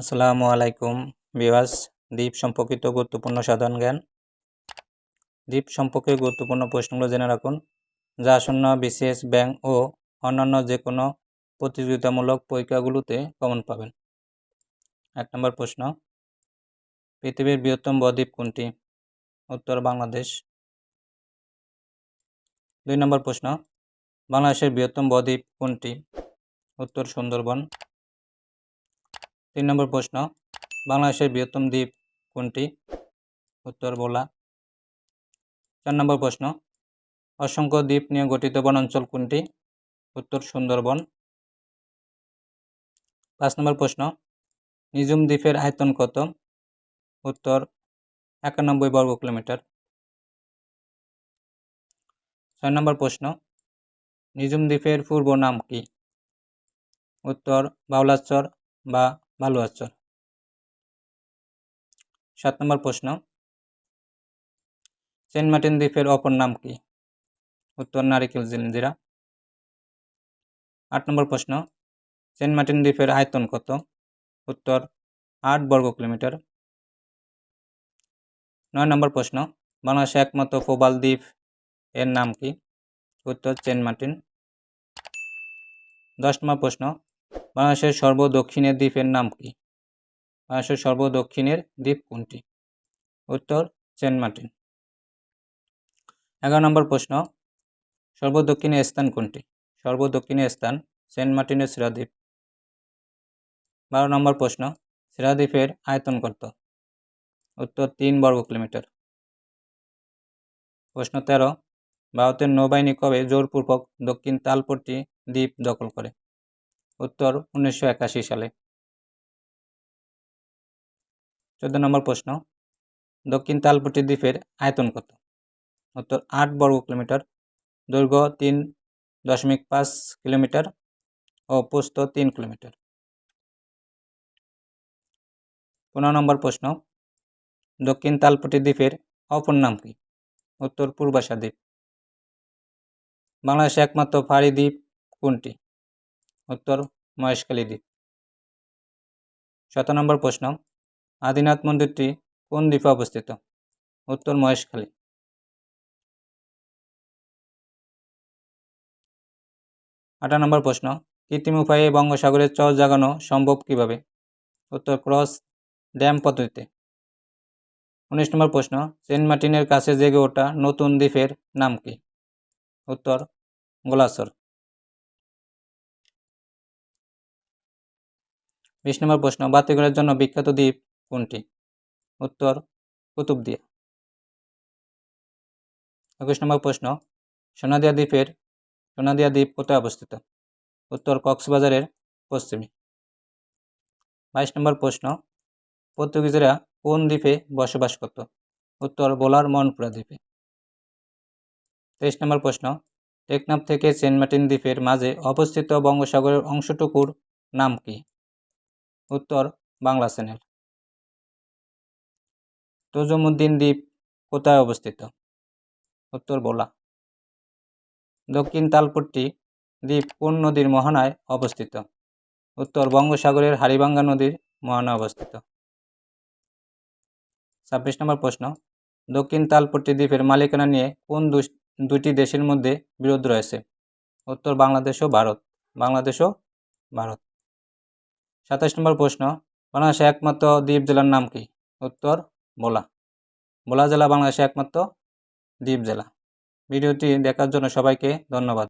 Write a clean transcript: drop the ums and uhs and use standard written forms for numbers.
আসসালামু আলাইকুম ভিউয়ার্স। দ্বীপ সম্পর্কিত গুরুত্বপূর্ণ সাধারণ জ্ঞান। দ্বীপ সম্পর্কে গুরুত্বপূর্ণ প্রশ্নগুলো জেনে রাখুন, যা আসন্ন বিসিএস, ব্যাংক ও অন্যান্য যে কোনো প্রতিযোগিতামূলক পরীক্ষাগুলোতে কমন পাবেন। 1 নম্বর প্রশ্ন, পৃথিবীর বৃহত্তম বদ্বীপ কোনটি? উত্তর বাংলাদেশ। 2 নম্বর প্রশ্ন, বাংলাদেশের বৃহত্তম বদ্বীপ কোনটি? উত্তর সুন্দরবন। 3 নম্বর প্রশ্ন, বাংলাদেশের বৃহত্তম দ্বীপ কোনটি? উত্তর ভোলা। 4 নম্বর প্রশ্ন, অসংখ্য দ্বীপ নিয়ে গঠিত বনাঞ্চল কোনটি? উত্তর সুন্দরবন। 5 নম্বর প্রশ্ন, নিঝুম দ্বীপের আয়তন কত? উত্তর 91 বর্গ কিলোমিটার। 6 নম্বর প্রশ্ন, নিঝুম দ্বীপের পূর্ব নাম কি? উত্তর বাউলাচর বা বালুয়াচর। 7 নম্বর প্রশ্ন, সেন্ট মার্টিন দ্বীপের অপর নাম কি? উত্তর নারিকেল জেলজিরা। 8 নম্বর প্রশ্ন, সেন্ট মার্টিন দ্বীপের আয়তন কত? উত্তর 8 বর্গ কিলোমিটার। 9 নম্বর প্রশ্ন, বাংলাদেশের একমাত্র প্রবাল দ্বীপ এর নাম কি? উত্তর সেন্ট মার্টিন। 10 নম্বর প্রশ্ন, বাংলাদেশের সর্বদক্ষিণের দ্বীপের নাম কি? বাংলাদেশের সর্বদক্ষিণের দ্বীপ কোনটি? উত্তর সেন্ট মার্টিন। 11 নম্বর প্রশ্ন, সর্বদক্ষিণের স্থান কোনটি? সর্বদক্ষিণের স্থান সেন্ট মার্টিনের শিরা দ্বীপ। 12 নম্বর প্রশ্ন, শিরা দ্বীপের আয়তন কত? উত্তর 3 বর্গ কিলোমিটার। প্রশ্ন 13, ভারতের নৌবাহিনী কবে জোরপূর্বক দক্ষিণ তালপট্টি দ্বীপ দখল করে? উত্তর 1981 সালে। 14 নম্বর প্রশ্ন, দক্ষিণ তালপট্টি দ্বীপের আয়তন কত? উত্তর 8 বর্গ কিলোমিটার, দৈর্ঘ্য 3.5 কিলোমিটার ও প্রস্থ 3 কিলোমিটার। 15 নম্বর প্রশ্ন, দক্ষিণ তালপট্টি দ্বীপের অপর নাম কি? উত্তর পূর্বাশা দ্বীপ। বাংলাদেশের একমাত্র পাহাড়ি দ্বীপ কোনটি? উত্তর মহেশখালী দ্বীপ। 17 নম্বর প্রশ্ন, আদিনাথ মন্দিরটি কোন দ্বীপে অবস্থিত? উত্তর মহেশখালী। 18 নম্বর প্রশ্ন, কৃত্রিম উপায়ে বঙ্গোপসাগরের চর জাগানো সম্ভব কিভাবে? উত্তর ক্রস ড্যাম পদ্ধতিতে। 19 নম্বর প্রশ্ন, সেন্ট মার্টিনের কাছে জেগে ওঠা নতুন দ্বীপের নাম কি? উত্তর গোলাচর। 20 নম্বর প্রশ্ন, বাতিঘরের জন্য বিখ্যাত দ্বীপ কোনটি? উত্তর কুতুবদিয়া। 21 নম্বর প্রশ্ন, সোনাদিয়া দ্বীপ কোথায় অবস্থিত? উত্তর কক্সবাজারের পশ্চিমে। 22 নম্বর প্রশ্ন, পর্তুগিজরা কোন দ্বীপে বসবাস করত? উত্তর ভোলার মনপুরা দ্বীপে। 23 নম্বর প্রশ্ন, টেকনাফ থেকে সেন্ট মার্টিন দ্বীপের মাঝে অবস্থিত বঙ্গোপসাগরের অংশটুকুর নাম কি? উত্তর বাংলা চ্যানেল। তজুমুদ্দিন দ্বীপ কোথায় অবস্থিত? উত্তর ভোলা। দক্ষিণ তালপট্টি দ্বীপ কোন নদীর মোহনায় অবস্থিত? উত্তর বঙ্গোপসাগরের হাড়িভাঙ্গা নদীর মোহনায় অবস্থিত। 26 নম্বর প্রশ্ন, দক্ষিণ তালপট্টি দ্বীপের মালিকানা নিয়ে কোন দুটি দেশের মধ্যে বিরোধ রয়েছে? উত্তর বাংলাদেশ ও ভারত। 27 নম্বর প্রশ্ন, বাংলাদেশের একমাত্র দ্বীপ জেলার নাম কি? উত্তর ভোলা। ভোলা জেলা বাংলাদেশের একমাত্র দ্বীপ জেলা। ভিডিওটি দেখার জন্য সবাইকে ধন্যবাদ।